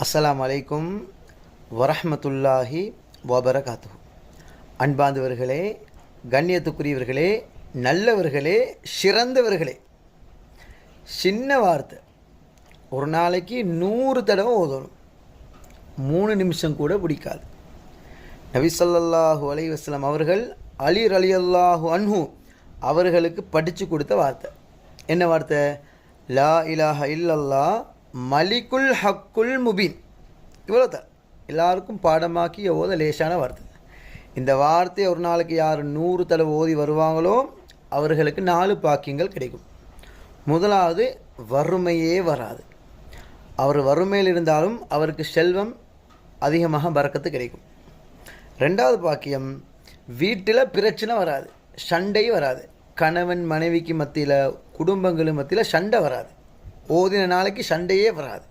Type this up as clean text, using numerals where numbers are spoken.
அஸ்ஸலாமு அலைக்கும் வரஹ்மத்துல்லாஹி வபரகாத்துஹு. அன்பாந்தவர்களே, கண்ணியத்துக்குரியவர்களே, நல்லவர்களே, சிறந்தவர்களே, சின்ன வார்த்தை ஒரு நாளைக்கு 100 தடவை ஓதணும். 3 நிமிஷம் கூட பிடிக்காது. நபி ஸல்லல்லாஹு அலைஹி வஸல்லம் அவர்கள் அலி ரலியல்லாஹு அன்ஹு அவர்களுக்கு படித்து கொடுத்த வார்த்தை என்ன வார்த்தை? லா இலாஹ இல்லல்லாஹ் மலிக்குல் ஹக்குல் முபீன். இவ்வளோ தான் எல்லாருக்கும் பாடமாக்கி ஓத லேசான வார்த்தை. இந்த வார்த்தையை ஒரு நாளைக்கு யார் 100 தடவை ஓதி வருவாங்களோ அவர்களுக்கு 4 பாக்கியங்கள் கிடைக்கும். முதலாவது, வறுமையே வராது. அவர் வறுமையில் இருந்தாலும் அவருக்கு செல்வம் அதிகமாக பறக்கத்து கிடைக்கும். 2வது பாக்கியம், வீட்டில் பிரச்சனை வராது, சண்டை வராது. கணவன் மனைவிக்கு மத்தியில், குடும்பங்களுக்கு மத்தியில் சண்டை வராது. ஓதின நாளைக்கு சண்டையே வராது.